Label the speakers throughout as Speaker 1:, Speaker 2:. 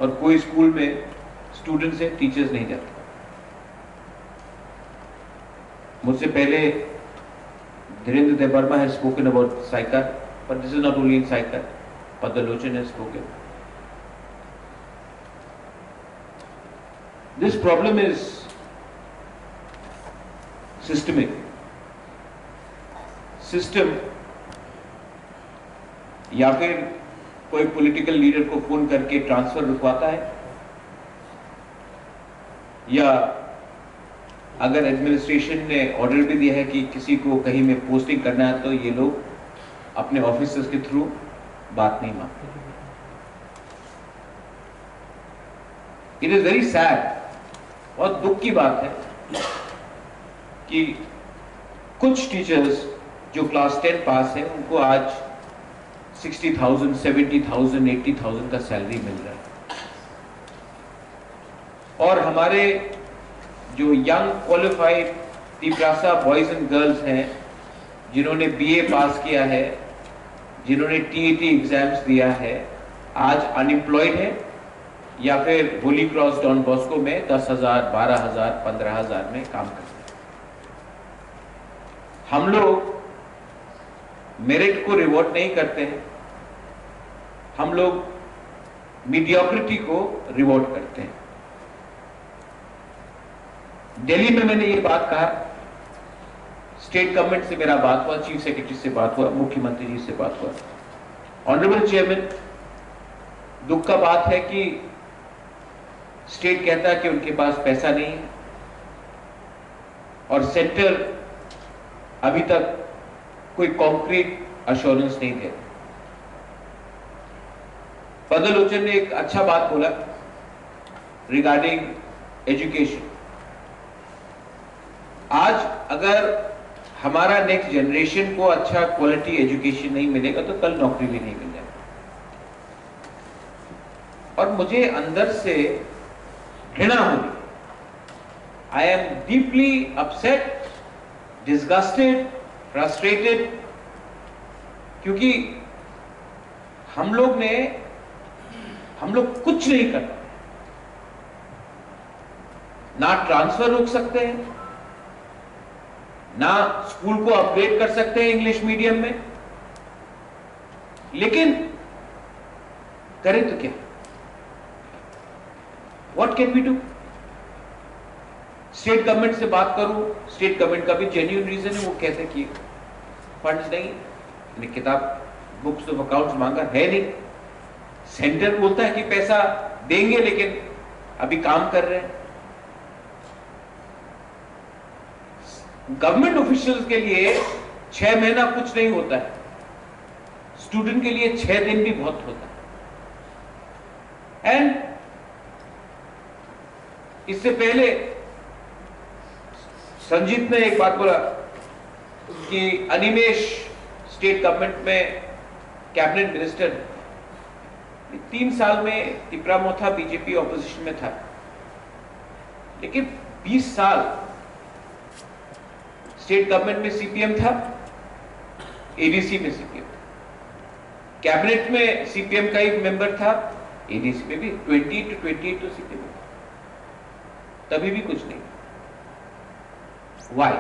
Speaker 1: और कोई स्कूल में स्टूडेंट्स हैं, टीचर्स नहीं जाते। मुझसे पहले Dhirendra Debbarma has spoken about Sychar, but this is not only in Sychar. Padalochan has spoken. This problem is systemic. System या फिर कोई पॉलिटिकल लीडर को फोन करके ट्रांसफर रुकवाता है, या अगर एडमिनिस्ट्रेशन ने ऑर्डर भी दिया है कि किसी को कहीं में पोस्टिंग करना है तो ये लोग अपने ऑफिसर्स के थ्रू बात नहीं मानते। इट इज वेरी सैड, बहुत दुख की बात है कि कुछ टीचर्स जो क्लास 10 पास है उनको आज 60,000, 70,000, 80,000 का सैलरी मिल रहा है, और हमारे जो young qualified Tiprasa boys and girls हैं जिन्होंने बीए पास किया है, जिन्होंने टीईटी एग्जाम्स दिया है, आज अनएम्प्लॉयड है या फिर होली क्रॉस डॉन बॉस्को में 10,000, 12,000, 15,000 में काम करते हैं। हम लोग मेरिट को रिवॉर्ड नहीं करते हैं, हम लोग मीडियोक्रिटी को रिवॉर्ड करते हैं। दिल्ली में मैंने ये बात कहा, स्टेट गवर्नमेंट से मेरा बात हुआ, चीफ सेक्रेटरी से बात हुआ, मुख्यमंत्री जी से बात हुआ। ऑनरेबल चेयरमैन, दुख का बात है कि स्टेट कहता है कि उनके पास पैसा नहीं है और सेंटर अभी तक कोई कॉन्क्रीट अश्योरेंस नहीं दे। पदलोचन ने एक अच्छा बात बोला रिगार्डिंग एजुकेशन। आज अगर हमारा नेक्स्ट जनरेशन को अच्छा क्वालिटी एजुकेशन नहीं मिलेगा तो कल नौकरी भी नहीं मिल जाएगी। और मुझे अंदर से घृणा हो रही, I am deeply upset, disgusted, frustrated, क्योंकि हम लोग कुछ नहीं कर पाए। ना ट्रांसफर रोक सकते हैं, ना स्कूल को अपग्रेड कर सकते हैं इंग्लिश मीडियम में, लेकिन करें तो क्या? What can we do? State government से बात करूं, स्टेट गवर्नमेंट का भी जेन्युइन रीजन है, वो कहते कि फंड्स नहीं, किताब बुक्स ऑफ अकाउंट्स मांगा है नहीं। सेंटर बोलता है कि पैसा देंगे लेकिन अभी काम कर रहे हैं। गवर्नमेंट ऑफिशियल्स के लिए 6 महीना कुछ नहीं होता है, स्टूडेंट के लिए 6 दिन भी बहुत होता है। एंड इससे पहले संजीत ने एक बात बोला कि अनिमेश स्टेट गवर्नमेंट में कैबिनेट मिनिस्टर, 3 साल में तिपरामो था, बीजेपी ऑपोजिशन में था, लेकिन 20 साल स्टेट गवर्नमेंट में सीपीएम था, एडीसी में सीपीएम था, कैबिनेट में सीपीएम का एक मेंबर था, एडीसी में भी 20 to 28 तो सीपीएम था, तभी भी कुछ नहीं। वाई?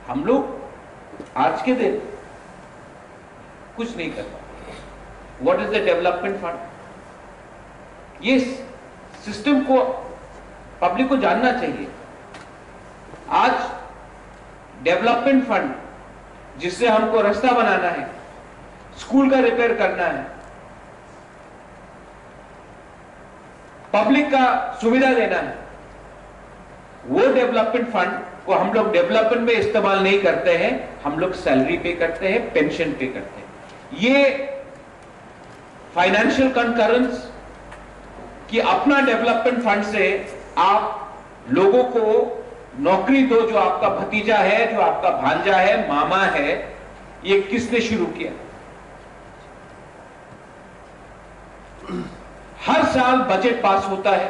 Speaker 1: हम लोग आज के दिन कुछ नहीं कर पाते। What is the development fund? ये सिस्टम को पब्लिक को जानना चाहिए। आज डेवलपमेंट फंड जिससे हमको रास्ता बनाना है, स्कूल का रिपेयर करना है, पब्लिक का सुविधा देना है, वो डेवलपमेंट फंड को हम लोग डेवलपमेंट में इस्तेमाल नहीं करते हैं, हम लोग सैलरी पे करते हैं, पेंशन पे करते हैं। ये फाइनेंशियल कंकरेंस कि अपना डेवलपमेंट फंड से आप लोगों को नौकरी दो, जो आपका भतीजा है, जो आपका भांजा है, मामा है, ये किसने शुरू किया? हर साल बजट पास होता है,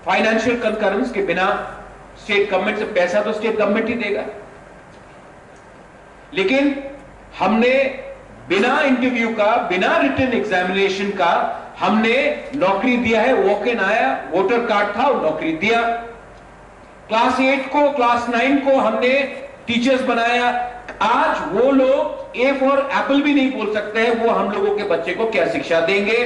Speaker 1: फाइनेंशियल कंकरेंस के बिना स्टेट गवर्नमेंट से पैसा तो स्टेट गवर्नमेंट ही देगा, लेकिन हमने बिना इंटरव्यू का, बिना रिटन एग्जामिनेशन का हमने नौकरी दिया है। वॉक इन आया, वोटर कार्ड था और नौकरी दिया। क्लास 8 को, क्लास 9 को हमने टीचर्स बनाया। आज वो लोग ए फॉर एप्पल भी नहीं बोल सकते हैं, वो हम लोगों के बच्चे को क्या शिक्षा देंगे?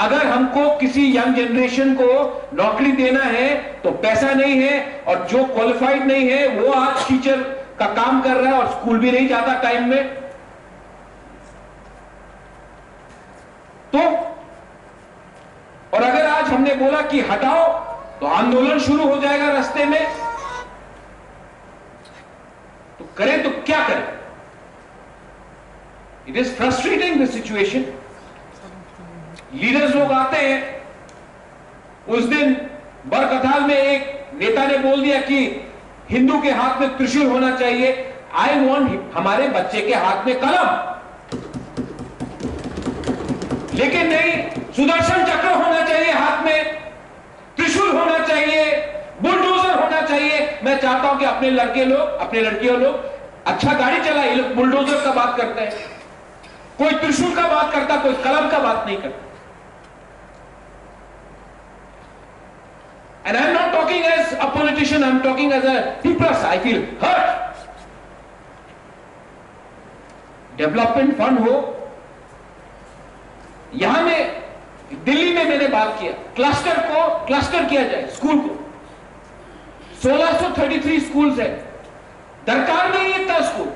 Speaker 1: अगर हमको किसी यंग जनरेशन को नौकरी देना है तो पैसा नहीं है, और जो क्वालिफाइड नहीं है वो आज टीचर का काम कर रहा है और स्कूल भी नहीं जाता टाइम में। तो और अगर आज हमने बोला कि हटाओ तो आंदोलन शुरू हो जाएगा रास्ते में, तो करें तो क्या करें? It is frustrating this situation. Leaders लोग आते हैं। उस दिन बरकताल में एक नेता ने बोल दिया कि हिंदू के हाथ में त्रिशूल होना चाहिए। आई वॉन्ट हमारे बच्चे के हाथ में कलम, लेकिन नहीं, सुदर्शन चक्र होना चाहिए हाथ में, त्रिशूल होना चाहिए, बुलडोजर होना चाहिए। मैं चाहता हूं कि अपने लड़के लोग, अपने लड़कियों लोग अच्छा गाड़ी चलाए, ये लोग बुलडोजर का बात करते हैं, कोई त्रिशूल का बात करता, कोई कलम का बात नहीं करता। And I'm not talking as a politician, I'm talking as a people. I feel hurt. Development fund हो, यहां में दिल्ली में मैंने बात किया, क्लस्टर को क्लस्टर किया जाए स्कूल को। 1633 स्कूल्स है, दरकार नहीं है इतना स्कूल।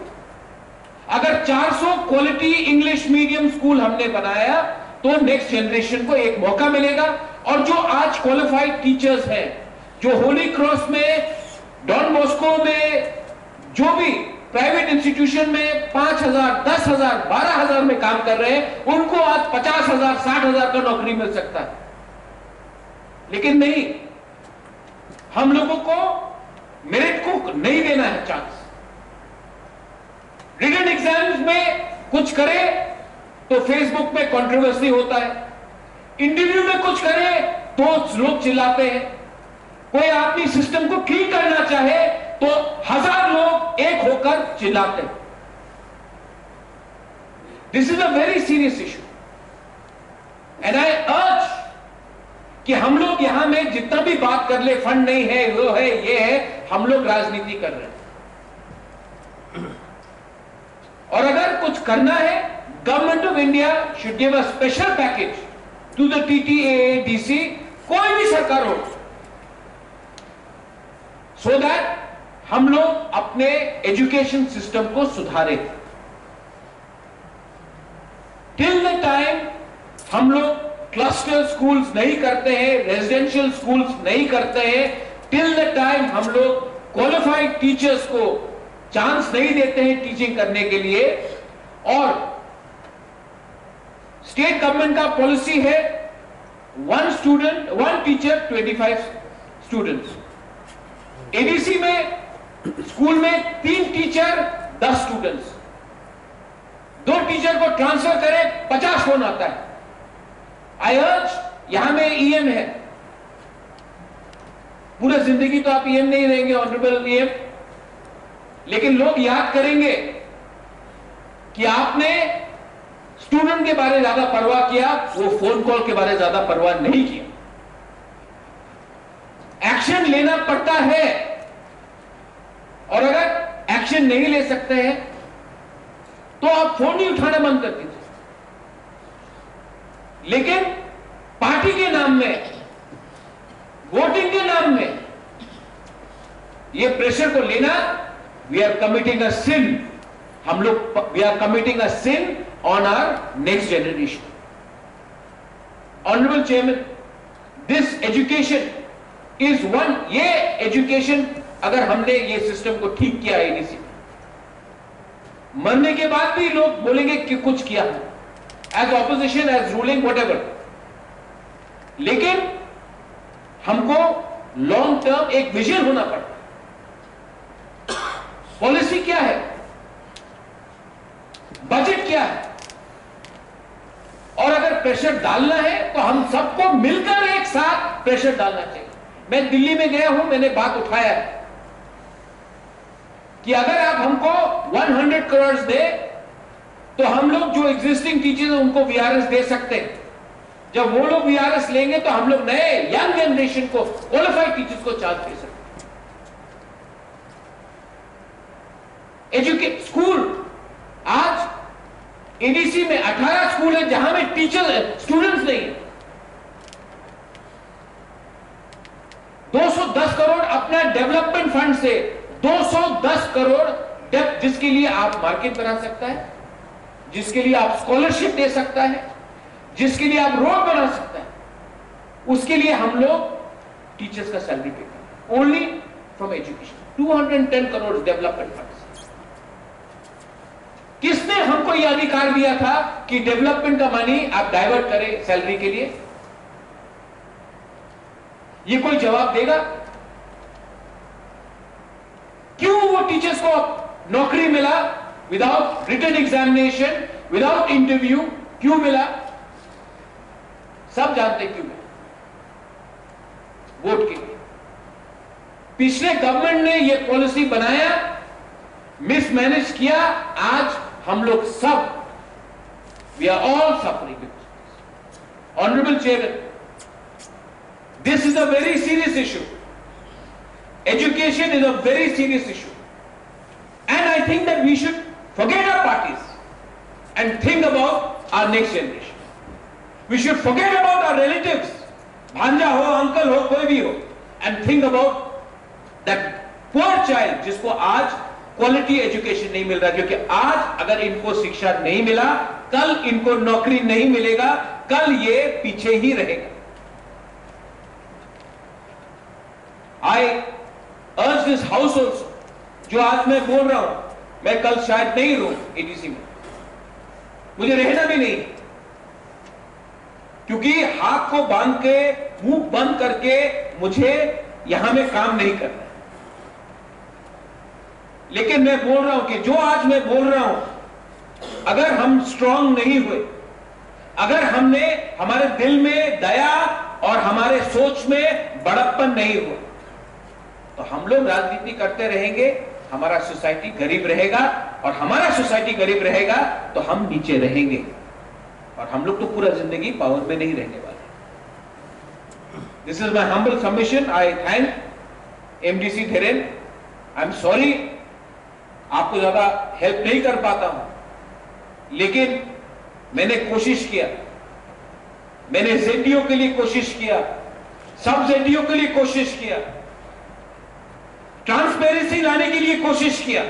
Speaker 1: अगर 400 क्वालिटी इंग्लिश मीडियम स्कूल हमने बनाया तो नेक्स्ट जनरेशन को एक मौका मिलेगा। और जो आज क्वालिफाइड टीचर्स हैं, जो होली क्रॉस में, डॉन बॉस्को में, जो भी प्राइवेट इंस्टीट्यूशन में 5,000, 10,000, 12,000 में काम कर रहे हैं, उनको आज 50,000, 60,000 का नौकरी मिल सकता है। लेकिन नहीं, हम लोगों को मेरिट को नहीं देना है चांस। रिटन एग्जाम्स में कुछ करे तो फेसबुक में कंट्रोवर्सी होता है, इंटरव्यू में कुछ करे तो लोग चिल्लाते हैं, कोई आदमी सिस्टम को क्लीन करना चाहे तो 1000 लोग एक होकर चिल्लाते हैं। This is a very serious issue and I अर्ज कि हम लोग यहां में जितना भी बात कर ले, फंड नहीं है, वो है, ये है, हम लोग राजनीति कर रहे हैं। और अगर कुछ करना है, government of India should give a special package to the TTAADC, कोई भी सरकार हो, सो दैट हम लोग अपने एजुकेशन सिस्टम को सुधारें। टिल द टाइम हम लोग क्लस्टर स्कूल्स नहीं करते हैं, रेजिडेंशियल स्कूल्स नहीं करते हैं, टिल द टाइम हम लोग क्वालिफाइड टीचर्स को चांस नहीं देते हैं टीचिंग करने के लिए। और स्टेट गवर्नमेंट का पॉलिसी है 1 स्टूडेंट 1 टीचर 25 स्टूडेंट्स। एडीसी में स्कूल में 3 टीचर 10 स्टूडेंट्स, 2 टीचर को ट्रांसफर करें 50 फोन आता है। आई अर्ज, यहां में EM है, पूरा जिंदगी तो आप EM नहीं रहेंगे ऑनरेबल EM, लेकिन लोग याद करेंगे कि आपने स्टूडेंट के बारे में ज्यादा परवाह किया, वो फोन कॉल के बारे में ज्यादा परवाह नहीं किया। एक्शन लेना पड़ता है, और अगर एक्शन नहीं ले सकते हैं तो आप फोन ही उठाना बंद कर दीजिए। लेकिन पार्टी के नाम में, वोटिंग के नाम में ये प्रेशर को लेना, we are committing a sin. हम लोग we are committing a sin on our next generation. Honourable chairman, this education is one, ये एजुकेशन अगर हमने ये सिस्टम को ठीक किया एडीसी, मरने के बाद भी लोग बोलेंगे कि कुछ किया, as opposition, as ruling, whatever, लेकिन हमको लॉन्ग टर्म एक विजन होना पड़ता। पॉलिसी क्या है, बजट क्या है, और अगर प्रेशर डालना है तो हम सबको मिलकर एक साथ प्रेशर डालना चाहिए। मैं दिल्ली में गया हूं, मैंने बात उठाया है कि अगर आप हमको 100 करोड़ दे तो हम लोग जो एग्जिस्टिंग टीचर्स हैं उनको वीआरएस दे सकते हैं। जब वो लोग वीआरएस लेंगे तो हम लोग नए यंग जनरेशन को, क्वालिफाइड टीचर्स को चांस दे सकते हैं। एजुकेट स्कूल, आज एडीसी में 18 स्कूल है जहां में टीचर स्टूडेंट्स नहीं है। 210 करोड़ अपना डेवलपमेंट फंड से 210 करोड़ डेप्थ, जिसके लिए आप मार्केट बना सकता है, जिसके लिए आप स्कॉलरशिप दे सकता है, जिसके लिए आप रोड बना सकता है, उसके लिए हम लोग टीचर्स का सैलरी पे करते हैं only from education. 210 crore development fund. किसने हमको यह अधिकार दिया था कि डेवलपमेंट का मनी आप डाइवर्ट करें सैलरी के लिए? ये कोई जवाब देगा? क्यों वो टीचर्स को नौकरी मिला without written examination, without interview? क्यों मिला? सब जानते क्यों मिला। वोट के लिए। पिछले गवर्नमेंट ने यह पॉलिसी बनाया, मिसमैनेज किया, आज हम लोग सब, we are all suffering. Honourable chairman, this is a very serious issue. Education is a very serious issue. And I think that we should forget our parties and think about our next generation. We should forget about our relatives, भांजा हो, uncle हो, कोई भी हो, and think about that poor child जिसको आज quality education नहीं मिल रहा, क्योंकि आज अगर इनको शिक्षा नहीं मिला, कल इनको नौकरी नहीं मिलेगा, कल ये पीछे ही रहेगा। I urge this house also, जो आज मैं बोल रहा हूं, मैं कल शायद नहीं रहूं एडीसी में, मुझे रहना भी नहीं, क्योंकि हाथ को बांध के, मुंह बंद करके मुझे यहां में काम नहीं करना। लेकिन मैं बोल रहा हूं कि जो आज मैं बोल रहा हूं, अगर हम स्ट्रांग नहीं हुए, अगर हमने हमारे दिल में दया और हमारे सोच में बड़प्पन नहीं हुआ, तो हम लोग राजनीति करते रहेंगे, हमारा सोसाइटी गरीब रहेगा, और हमारा सोसाइटी गरीब रहेगा तो हम नीचे रहेंगे, और हम लोग तो पूरा जिंदगी पावर में नहीं रहने वाले। This is my humble submission. I thank MDC Dhiren. I am sorry आपको ज्यादा हेल्प नहीं कर पाता हूं, लेकिन मैंने कोशिश किया, मैंने जेडीओ के लिए कोशिश किया, सब जेडीओ के लिए कोशिश किया, ट्रांसपेरेंसी लाने के लिए कोशिश किया,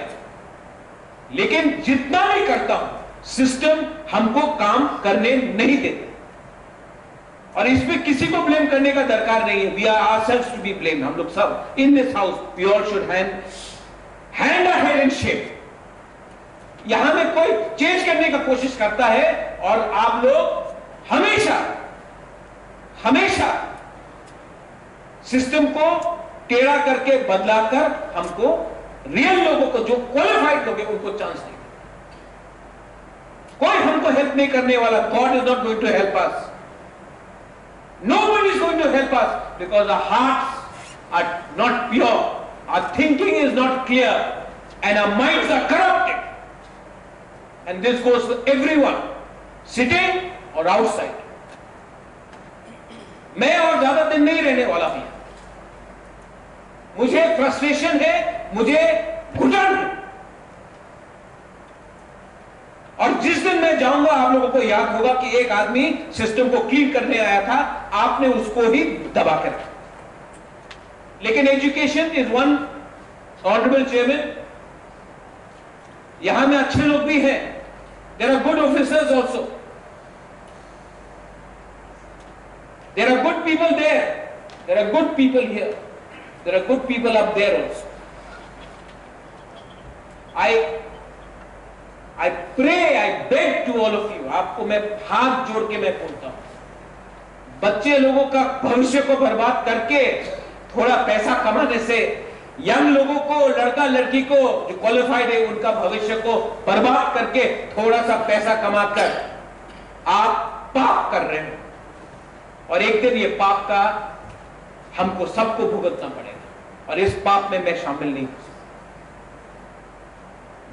Speaker 1: लेकिन जितना भी करता हूं सिस्टम हमको काम करने नहीं देता। और इसमें किसी को ब्लेम करने का दरकार नहीं है। We are ourselves to be blamed. हम लोग सब in this house we all should hand ahead and shape. यहां में कोई चेंज करने का कोशिश करता है और आप लोग हमेशा हमेशा सिस्टम को टेढ़ा करके बदलाकर हमको रियल लोगों को, जो क्वालिफाइड लोग हैं, उनको चांस देंगे। कोई हमको हेल्प नहीं करने वाला। God is not going to help us. Nobody is going to help us because our hearts are not pure, our thinking is not clear, and our minds are corrupted. And this goes to everyone, sitting or outside. मैं और ज्यादा दिन नहीं रहने वाला हूं। मुझे frustration है, मुझे घुटन है, और जिस दिन मैं जाऊंगा आप लोगों को याद होगा कि एक आदमी सिस्टम को क्लीन करने आया था, आपने उसको ही दबा कर रखा। लेकिन education is one, honourable chairman, यहां में अच्छे लोग भी हैं, there are good officers also, there are good people there, there are good people here, there are good people up there also. I pray, I beg to all of you, आपको मैं हाथ जोड़ के मैं बोलता हूं, बच्चे लोगों का भविष्य को बर्बाद करके थोड़ा पैसा कमाने से, यंग लोगों को, लड़का लड़की को जो क्वालिफाइड है उनका भविष्य को बर्बाद करके थोड़ा सा पैसा कमाकर आप पाप कर रहे हो, और एक दिन ये पाप का हमको सबको भुगतना पड़ेगा, और इस पाप में मैं शामिल नहीं हूं।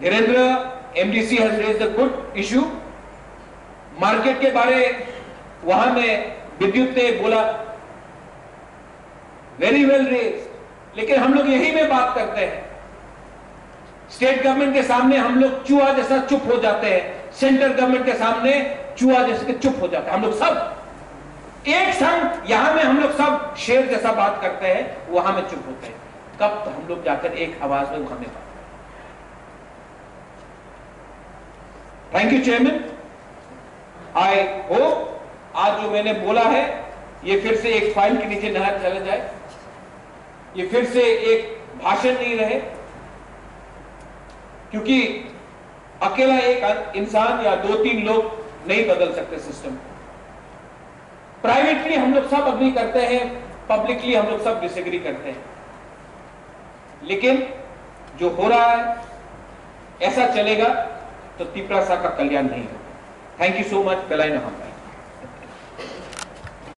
Speaker 1: Dhirendra MDC has raised a good issue. Market के बारे वहां में विद्युत ने बोला, वेरी वेल रेज्ड, लेकिन हम लोग यही में बात करते हैं। स्टेट गवर्नमेंट के सामने हम लोग चूहा जैसा चुप हो जाते हैं, सेंट्रल गवर्नमेंट के सामने चूहा जैसे चुप हो जाते हैं। हम लोग सब एक संग, यहां में हम लोग सब शेर जैसा बात करते हैं, वहां में चुप होते हैं। कब तो हम लोग जाकर एक आवाज में वहां में बात। Thank you chairman. I hope आज जो मैंने बोला है ये फिर से एक फाइल के नीचे न चला जाए, ये फिर से एक भाषण नहीं रहे, क्योंकि अकेला एक इंसान या 2-3 लोग नहीं बदल सकते सिस्टम। प्राइवेटली हम लोग सब अग्री करते हैं, पब्लिकली हम लोग सब डिसएग्री करते हैं, लेकिन जो हो रहा है ऐसा चलेगा तो तिपरासा का कल्याण नहीं होगा। Thank you so much. बेलाइन हम